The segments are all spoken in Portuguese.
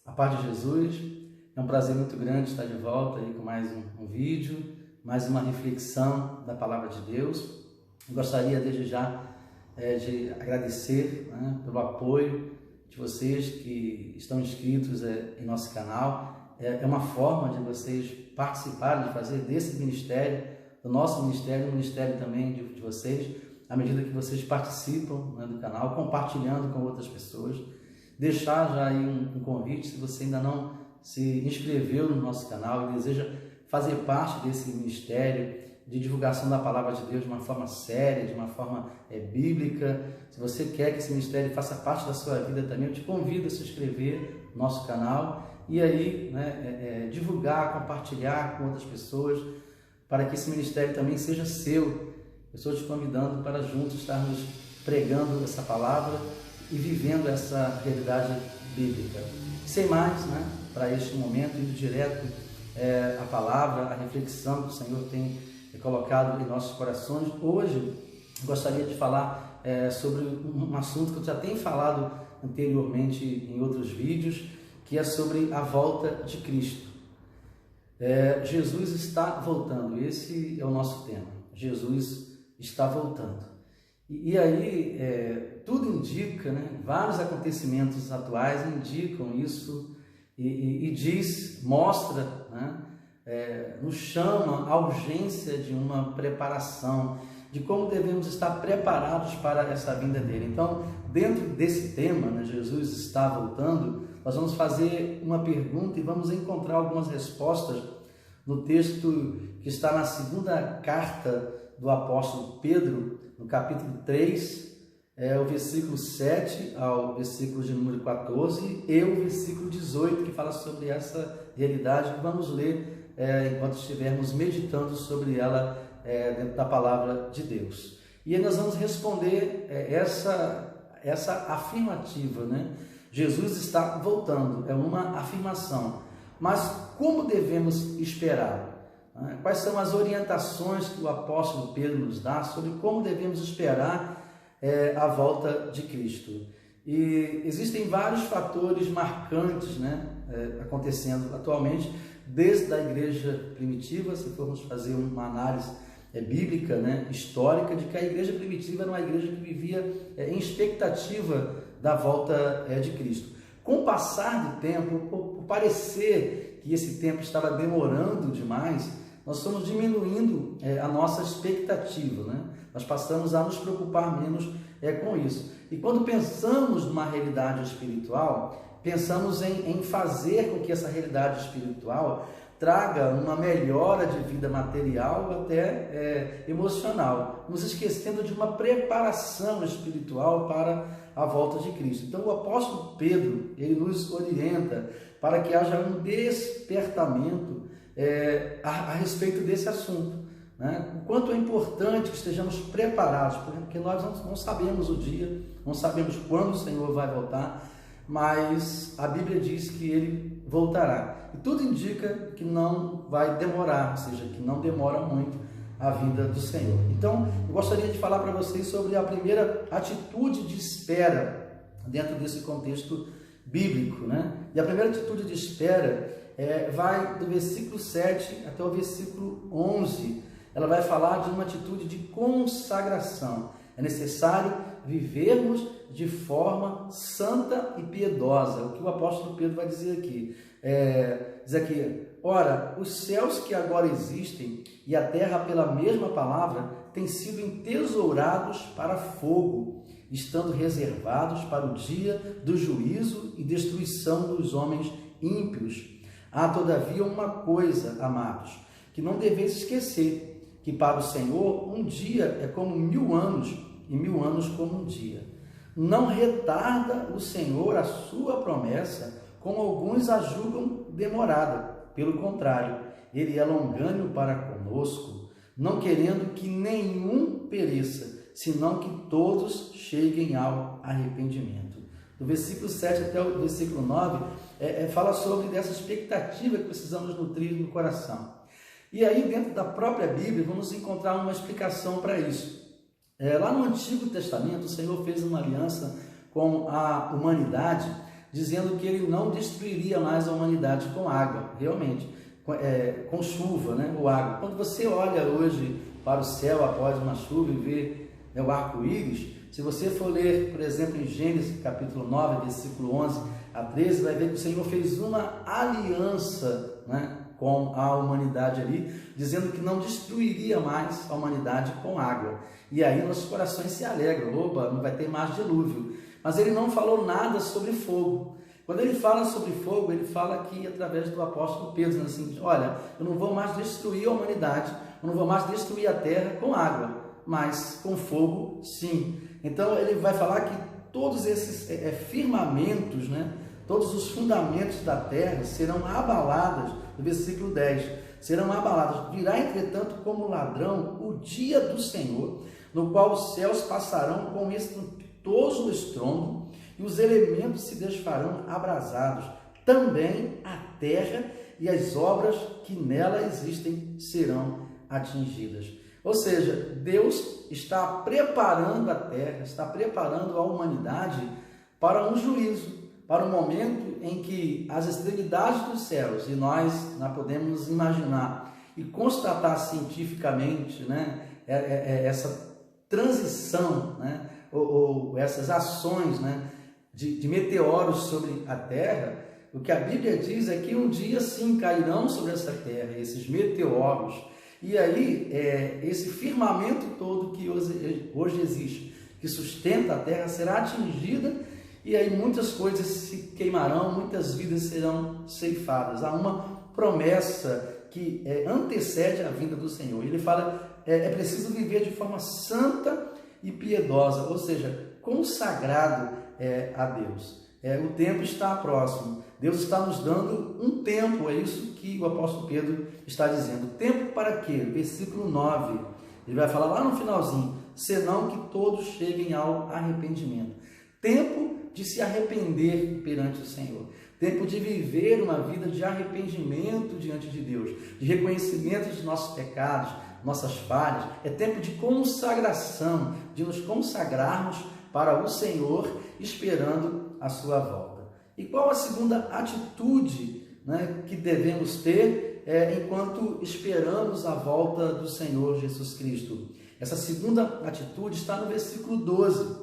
A paz de Jesus, é um prazer muito grande estar de volta aí com mais um vídeo, mais uma reflexão da Palavra de Deus. Eu gostaria desde já de agradecer pelo apoio de vocês que estão inscritos em nosso canal. É uma forma de vocês participarem, de fazer desse ministério, do nosso ministério, um ministério também de vocês, à medida que vocês participam do canal, compartilhando com outras pessoas. Deixar já aí um convite, se você ainda não se inscreveu no nosso canal e deseja fazer parte desse ministério de divulgação da Palavra de Deus de uma forma séria, de uma forma bíblica. Se você quer que esse ministério faça parte da sua vida também, eu te convido a se inscrever no nosso canal e aí divulgar, compartilhar com outras pessoas, para que esse ministério também seja seu. Eu estou te convidando para juntos estarmos pregando essa palavra e vivendo essa realidade bíblica. Sem mais, para este momento, indo direto à palavra, a reflexão que o Senhor tem colocado em nossos corações. Hoje, eu gostaria de falar sobre um assunto que eu já tenho falado anteriormente em outros vídeos, que é sobre a volta de Cristo. Jesus está voltando, esse é o nosso tema. Jesus está voltando. E aí, tudo indica, vários acontecimentos atuais indicam isso e mostra, nos chama a urgência de uma preparação, de como devemos estar preparados para essa vinda dele. Então, dentro desse tema, Jesus está voltando, nós vamos fazer uma pergunta e vamos encontrar algumas respostas no texto que está na segunda carta do apóstolo Pedro, no capítulo 3, o versículo 7 ao versículo de número 14 e o versículo 18, que fala sobre essa realidade, que vamos ler enquanto estivermos meditando sobre ela dentro da palavra de Deus. E aí nós vamos responder essa afirmativa, Jesus está voltando, é uma afirmação, mas como devemos esperar? Quais são as orientações que o apóstolo Pedro nos dá sobre como devemos esperar a volta de Cristo? E existem vários fatores marcantes acontecendo atualmente, desde a igreja primitiva, se formos fazer uma análise bíblica, histórica, de que a igreja primitiva era uma igreja que vivia em expectativa da volta de Cristo. Com o passar do tempo, por parecer que esse tempo estava demorando demais, nós estamos diminuindo a nossa expectativa, Nós passamos a nos preocupar menos com isso. E quando pensamos numa realidade espiritual, pensamos em fazer com que essa realidade espiritual traga uma melhora de vida material, até emocional, nos esquecendo de uma preparação espiritual para a volta de Cristo. Então o apóstolo Pedro, ele nos orienta para que haja um despertamento a respeito desse assunto, o quanto é importante que estejamos preparados, porque nós não sabemos o dia, não sabemos quando o Senhor vai voltar, mas a Bíblia diz que ele voltará, e tudo indica que não vai demorar, ou seja, que não demora muito a vinda do Senhor. Então, eu gostaria de falar para vocês sobre a primeira atitude de espera dentro desse contexto bíblico, E a primeira atitude de espera vai do versículo 7 até o versículo 11. Ela vai falar de uma atitude de consagração. É necessário vivermos de forma santa e piedosa. O que o apóstolo Pedro vai dizer aqui? Diz aqui: ora, os céus que agora existem e a terra, pela mesma palavra, têm sido entesourados para fogo, estando reservados para o dia do juízo e destruição dos homens ímpios. Há, todavia, uma coisa, amados, que não deveis esquecer, que para o Senhor um dia é como 1000 anos, e 1000 anos como um dia. Não retarda o Senhor a sua promessa, como alguns a julgam demorada. Pelo contrário, ele é longânimo para conosco, não querendo que nenhum pereça, senão que todos cheguem ao arrependimento. Do versículo 7 até o versículo 9, fala sobre dessa expectativa que precisamos nutrir no coração. E aí, dentro da própria Bíblia, vamos encontrar uma explicação para isso. Lá no Antigo Testamento, o Senhor fez uma aliança com a humanidade, dizendo que ele não destruiria mais a humanidade com água, realmente, com chuva, né, ou água. Quando você olha hoje para o céu após uma chuva e vê, né, o arco-íris, se você for ler, por exemplo, em Gênesis capítulo 9, versículo 11 a 13, vai ver que o Senhor fez uma aliança, né, com a humanidade ali, dizendo que não destruiria mais a humanidade com água. E aí nossos corações se alegram, opa, não vai ter mais dilúvio. Mas ele não falou nada sobre fogo. Quando ele fala sobre fogo, ele fala aqui através do apóstolo Pedro, assim, olha, eu não vou mais destruir a humanidade, eu não vou mais destruir a terra com água, mas com fogo, sim. Então ele vai falar que todos esses firmamentos, né, todos os fundamentos da terra serão abalados, no versículo 10, serão abalados. Virá, entretanto, como ladrão o dia do Senhor, no qual os céus passarão com estrepitoso estrondo, e os elementos se desfarão abrasados. Também a terra e as obras que nela existem serão atingidas. Ou seja, Deus está preparando a terra, está preparando a humanidade para um juízo, para um momento em que as extremidades dos céus, e nós podemos imaginar e constatar cientificamente, né, essa transição, né, ou essas ações, né, de meteoros sobre a Terra, o que a Bíblia diz é que um dia sim cairão sobre essa terra esses meteoros, e aí esse firmamento todo que hoje existe, que sustenta a terra, será atingida, e aí muitas coisas se queimarão, muitas vidas serão ceifadas. Há uma promessa que antecede a vinda do Senhor. Ele fala, é preciso viver de forma santa e piedosa, ou seja, consagrado a Deus. O tempo está próximo. Deus está nos dando um tempo, é isso que o apóstolo Pedro está dizendo. Tempo para quê? Versículo 9, ele vai falar lá no finalzinho, senão que todos cheguem ao arrependimento. Tempo de se arrepender perante o Senhor. Tempo de viver uma vida de arrependimento diante de Deus, de reconhecimento dos nossos pecados, nossas falhas. É tempo de consagração, de nos consagrarmos para o Senhor, esperando a sua volta. E qual a segunda atitude, né, que devemos ter enquanto esperamos a volta do Senhor Jesus Cristo? Essa segunda atitude está no versículo 12.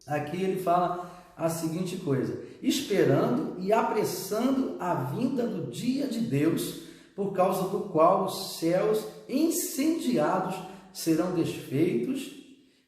Aqui ele fala a seguinte coisa: esperando e apressando a vinda do dia de Deus, por causa do qual os céus incendiados serão desfeitos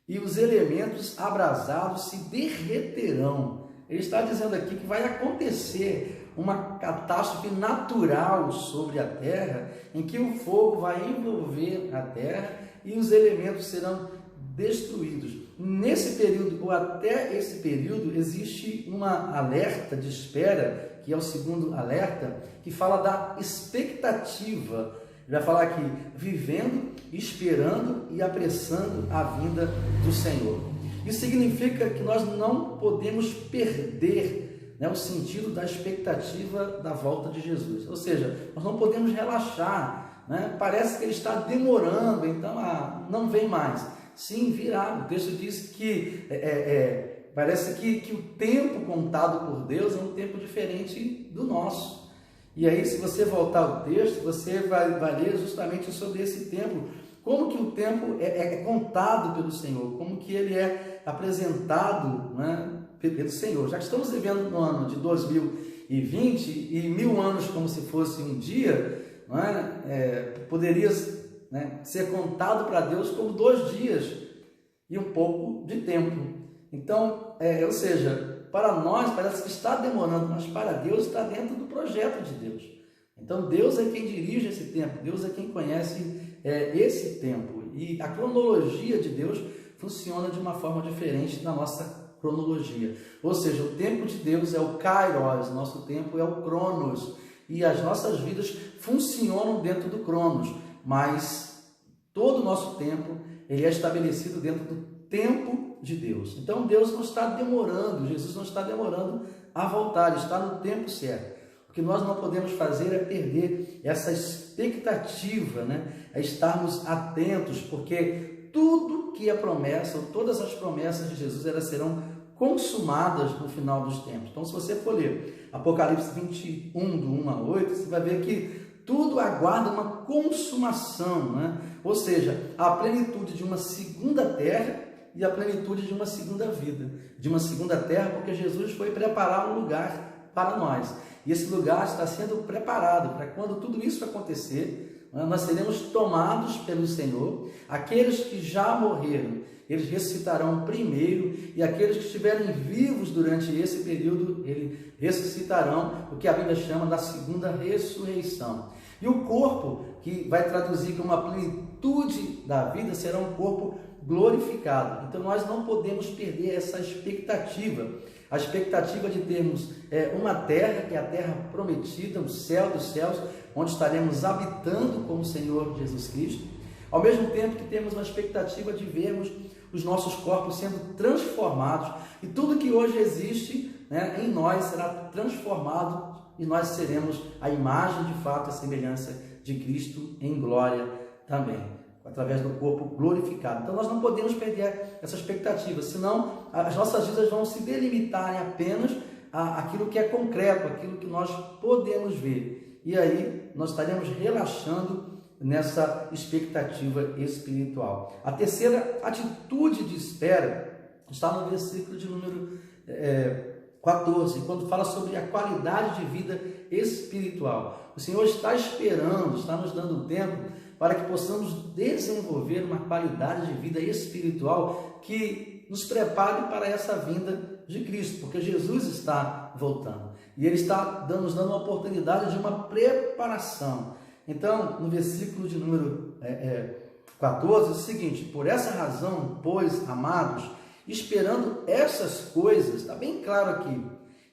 e os elementos abrasados se derreterão. Ele está dizendo aqui que vai acontecer uma catástrofe natural sobre a terra, em que o fogo vai envolver a terra e os elementos serão destruídos. Nesse período, ou até esse período, existe uma alerta de espera, que é o segundo alerta, que fala da expectativa. Ele vai falar aqui, vivendo, esperando e apressando a vinda do Senhor. Isso significa que nós não podemos perder, né, o sentido da expectativa da volta de Jesus. Ou seja, nós não podemos relaxar, né? Parece que ele está demorando, então não vem mais. Sim, virá. O texto diz que parece que o tempo contado por Deus é um tempo diferente do nosso. E aí, se você voltar ao texto, você vai ler justamente sobre esse tempo, como que o tempo é contado pelo Senhor, como que ele é apresentado, né, pelo Senhor. Já que estamos vivendo no ano de 2020 e 1000 anos como se fosse um dia, não poderia, né, ser contado para Deus como 2 dias e um pouco de tempo. Então, ou seja, para nós parece que está demorando, mas para Deus está dentro do projeto de Deus. Então Deus é quem dirige esse tempo, Deus é quem conhece esse tempo. E a cronologia de Deus funciona de uma forma diferente da nossa cronologia. Ou seja, o tempo de Deus é o Kairos, nosso tempo é o Cronos. E as nossas vidas funcionam dentro do Cronos, mas todo o nosso tempo ele é estabelecido dentro do tempo de Deus. Então Deus não está demorando, Jesus não está demorando a voltar, ele está no tempo certo. O que nós não podemos fazer é perder essa expectativa, né? É estarmos atentos, porque tudo que é promessa, ou todas as promessas de Jesus, elas serão consumadas no final dos tempos. Então, se você for ler Apocalipse 21, do 1 a 8, você vai ver que tudo aguarda uma consumação, né? Ou seja, a plenitude de uma segunda terra e a plenitude de uma segunda vida. De uma segunda terra, porque Jesus foi preparar um lugar para nós. E esse lugar está sendo preparado para quando tudo isso acontecer, nós seremos tomados pelo Senhor. Aqueles que já morreram, eles ressuscitarão primeiro, e aqueles que estiverem vivos durante esse período, eles ressuscitarão, o que a Bíblia chama da segunda ressurreição. E o corpo, que vai traduzir como a plenitude da vida, será um corpo glorificado. Então nós não podemos perder essa expectativa, a expectativa de termos uma terra, que é a terra prometida, o céu dos céus, onde estaremos habitando com o Senhor Jesus Cristo, ao mesmo tempo que temos uma expectativa de vermos os nossos corpos sendo transformados, e tudo que hoje existe, né, em nós será transformado, e nós seremos a imagem de fato, a semelhança de Cristo em glória também, através do corpo glorificado. Então nós não podemos perder essa expectativa, senão as nossas vidas vão se delimitarem apenas àquilo que é concreto, aquilo que nós podemos ver, e aí nós estaremos relaxando nessa expectativa espiritual. A terceira atitude de espera está no versículo de número 14, quando fala sobre a qualidade de vida espiritual. O Senhor está esperando, está nos dando tempo para que possamos desenvolver uma qualidade de vida espiritual que nos prepare para essa vinda de Cristo, porque Jesus está voltando e Ele está nos dando uma oportunidade de uma preparação. Então, no versículo de número 14, é o seguinte: por essa razão, pois, amados, esperando essas coisas, está bem claro aqui,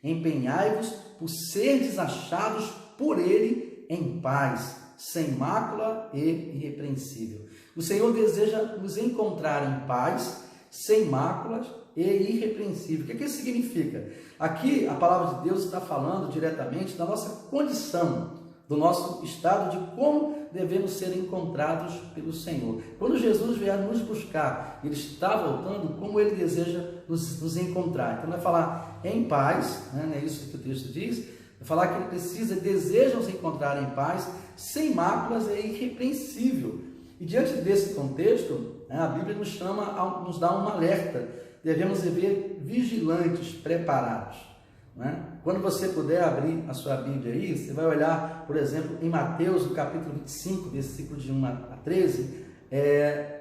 empenhai-vos por serdes achados por Ele em paz, sem mácula e irrepreensível. O Senhor deseja nos encontrar em paz, sem máculas e irrepreensível. O que isso significa? Aqui a palavra de Deus está falando diretamente da nossa condição, do nosso estado, de como devemos ser encontrados pelo Senhor. Quando Jesus vier nos buscar, Ele está voltando, como Ele deseja nos encontrar. Então vai falar em paz, né? É isso que o texto diz, vai falar que Ele deseja nos encontrar em paz, sem máculas e irrepreensível. E diante desse contexto, a Bíblia nos dá um alerta: devemos viver vigilantes, preparados. Quando você puder abrir a sua Bíblia aí, você vai olhar, por exemplo, em Mateus, no capítulo 25, versículo de 1 a 13,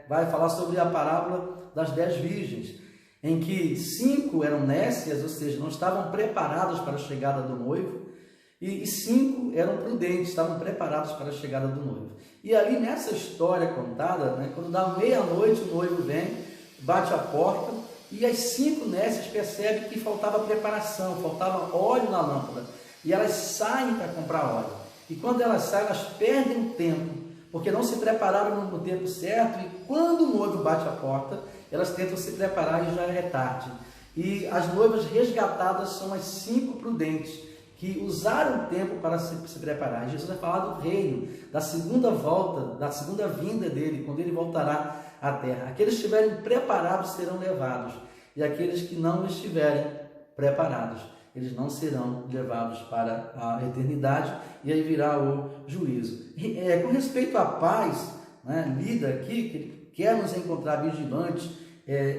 vai falar sobre a parábola das 10 virgens, em que 5 eram nécias, ou seja, não estavam preparadas para a chegada do noivo, e 5 eram prudentes, estavam preparados para a chegada do noivo. E ali nessa história contada, quando dá meia-noite, o noivo vem, bate a porta, e as 5 nécias percebem que faltava preparação, faltava óleo na lâmpada. E elas saem para comprar óleo. E quando elas saem, elas perdem o tempo, porque não se prepararam no tempo certo. E quando o noivo bate a porta, elas tentam se preparar e já é tarde. E as noivas resgatadas são as 5 prudentes, que usaram o tempo para se preparar. E Jesus vai falar do reino, da segunda volta, da segunda vinda dele, quando ele voltará à terra. Aqueles que estiverem preparados serão levados, e aqueles que não estiverem preparados, eles não serão levados para a eternidade, e aí virá o juízo. Com respeito à paz, lida aqui, que ele quer nos encontrar vigilantes,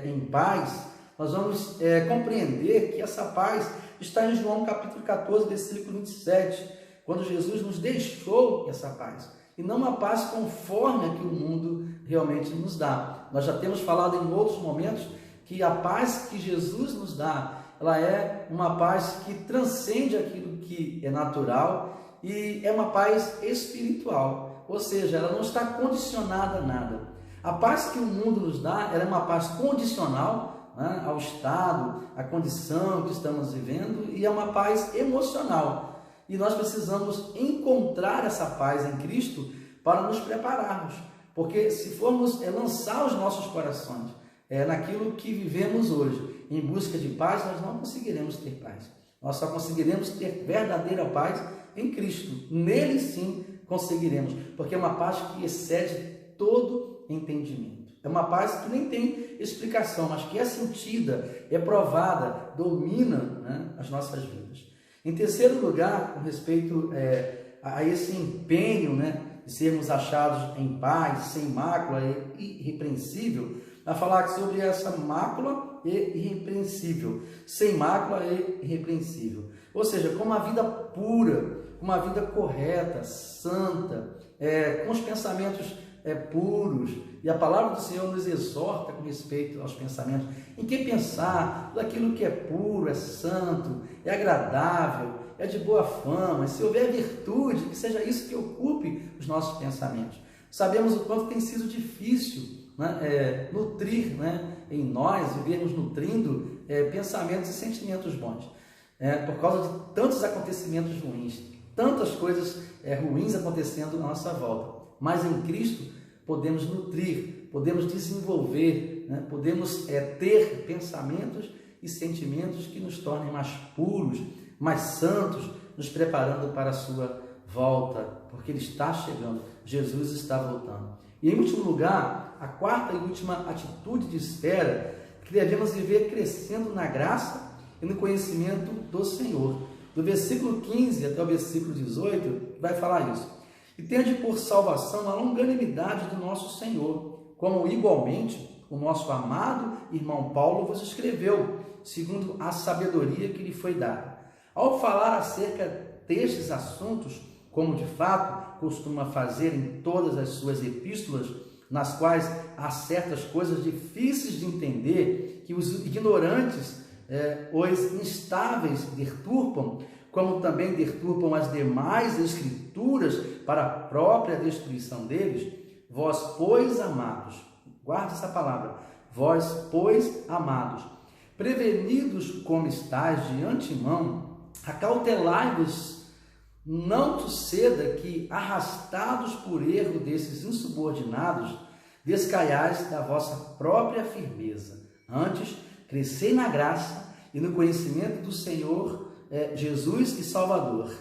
em paz, nós vamos compreender que essa paz está em João capítulo 14, versículo 27, quando Jesus nos deixou essa paz, e não uma paz conforme a que o mundo realmente nos dá. Nós já temos falado em outros momentos que a paz que Jesus nos dá, ela é uma paz que transcende aquilo que é natural, e é uma paz espiritual, ou seja, ela não está condicionada a nada. A paz que o mundo nos dá, ela é uma paz condicional, ao estado, à condição que estamos vivendo, e é uma paz emocional. E nós precisamos encontrar essa paz em Cristo para nos prepararmos, porque se formos lançar os nossos corações naquilo que vivemos hoje, em busca de paz, nós não conseguiremos ter paz. Nós só conseguiremos ter verdadeira paz em Cristo. Nele sim conseguiremos, porque é uma paz que excede todo entendimento. É uma paz que nem tem explicação, mas que é sentida, é provada, domina, né, as nossas vidas. Em terceiro lugar, com respeito a esse empenho, né, de sermos achados em paz, sem mácula e irrepreensível, vai falar sobre essa mácula e irrepreensível, sem mácula e irrepreensível. Ou seja, com uma vida pura, com uma vida correta, santa, com os pensamentos puros. E a palavra do Senhor nos exorta com respeito aos pensamentos. Em que pensar? Tudo aquilo que é puro, é santo, é agradável, é de boa fama. Se houver virtude, que seja isso que ocupe os nossos pensamentos. Sabemos o quanto tem sido difícil, né, nutrir, né, em nós, vivermos nutrindo pensamentos e sentimentos bons. Por causa de tantos acontecimentos ruins, tantas coisas ruins acontecendo à nossa volta. Mas em Cristo podemos nutrir, podemos desenvolver, né, podemos ter pensamentos e sentimentos que nos tornem mais puros, mais santos, nos preparando para a sua volta, porque Ele está chegando, Jesus está voltando. E em último lugar, a quarta e última atitude de espera, que devemos viver crescendo na graça e no conhecimento do Senhor. Do versículo 15 até o versículo 18, vai falar isso. E tende por salvação a longanimidade do nosso Senhor, como igualmente o nosso amado irmão Paulo vos escreveu, segundo a sabedoria que lhe foi dada. Ao falar acerca destes assuntos, como de fato costuma fazer em todas as suas epístolas, nas quais há certas coisas difíceis de entender, que os ignorantes, os instáveis deturpam, como também deturpam as demais escrituras para a própria destruição deles, vós, pois, amados, guarde essa palavra, vós, pois, amados, prevenidos como estáis de antemão, acautelai-vos, não suceda que, arrastados por erro desses insubordinados, descaiais da vossa própria firmeza. Antes, crescei na graça e no conhecimento do Senhor Jesus e Salvador.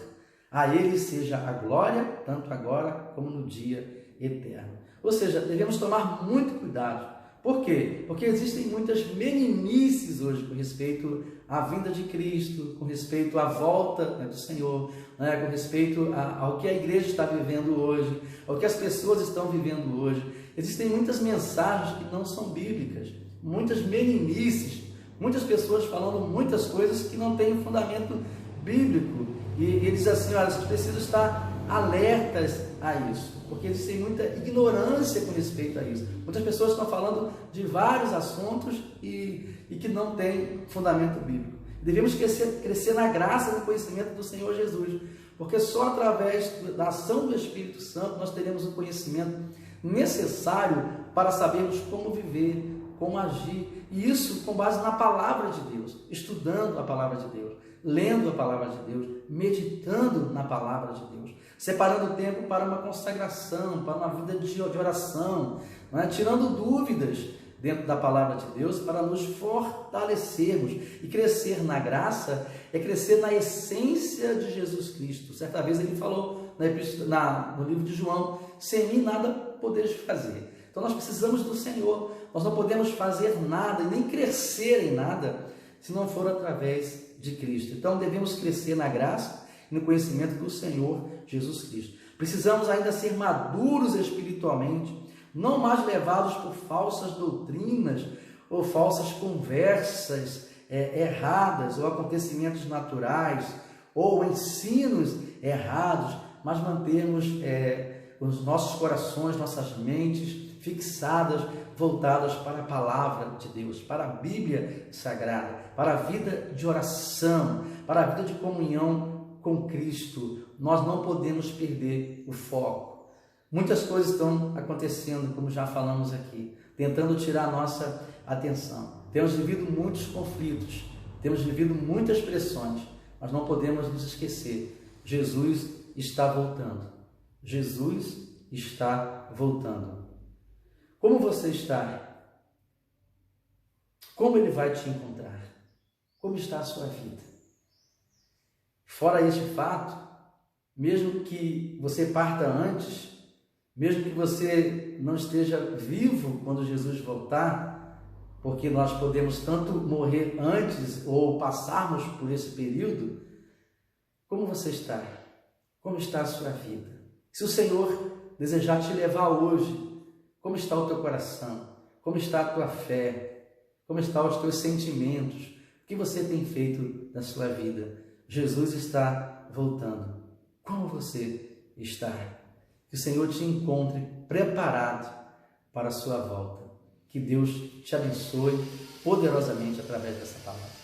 A Ele seja a glória, tanto agora como no dia eterno. Ou seja, devemos tomar muito cuidado. Por quê? Porque existem muitas meninices hoje com respeito à vinda de Cristo, com respeito à volta do Senhor, com respeito ao que a igreja está vivendo hoje, ao que as pessoas estão vivendo hoje. Existem muitas mensagens que não são bíblicas, muitas meninices, muitas pessoas falando muitas coisas que não têm fundamento bíblico. E ele diz assim, olha, vocês precisam estar alertas a isso, porque existe muita ignorância com respeito a isso. Muitas pessoas estão falando de vários assuntos e que não têm fundamento bíblico. Devemos crescer na graça e no conhecimento do Senhor Jesus, porque só através da ação do Espírito Santo nós teremos o conhecimento necessário para sabermos como viver, como agir, e isso com base na palavra de Deus, estudando a palavra de Deus, lendo a palavra de Deus, meditando na palavra de Deus, separando tempo para uma consagração, para uma vida de oração, tirando dúvidas dentro da palavra de Deus para nos fortalecermos. E crescer na graça é crescer na essência de Jesus Cristo. Certa vez ele falou no livro de João, sem mim nada podeis fazer. Então nós precisamos do Senhor, nós não podemos fazer nada e nem crescer em nada se não for através de Cristo. Então devemos crescer na graça e no conhecimento do Senhor Jesus Cristo. Precisamos ainda ser maduros espiritualmente, não mais levados por falsas doutrinas ou falsas conversas erradas ou acontecimentos naturais ou ensinos errados, mas mantermos os nossos corações, nossas mentes fixadas, voltadas para a palavra de Deus, para a Bíblia Sagrada, para a vida de oração, para a vida de comunhão com Cristo. Nós não podemos perder o foco. Muitas coisas estão acontecendo, como já falamos aqui, tentando tirar a nossa atenção. Temos vivido muitos conflitos, temos vivido muitas pressões, mas não podemos nos esquecer. Jesus está voltando. Jesus está voltando. Como você está? Como Ele vai te encontrar? Como está a sua vida? Fora este fato, mesmo que você parta antes, mesmo que você você não esteja vivo quando Jesus voltar, porque nós podemos tanto morrer antes ou passarmos por esse período. Como você está? Como está a sua vida? Se o Senhor desejar te levar hoje, como está o teu coração? Como está a tua fé? Como estão os teus sentimentos? O que você tem feito da sua vida? Jesus está voltando. Como você está? Que o Senhor te encontre preparado para a sua volta. Que Deus te abençoe poderosamente através dessa palavra.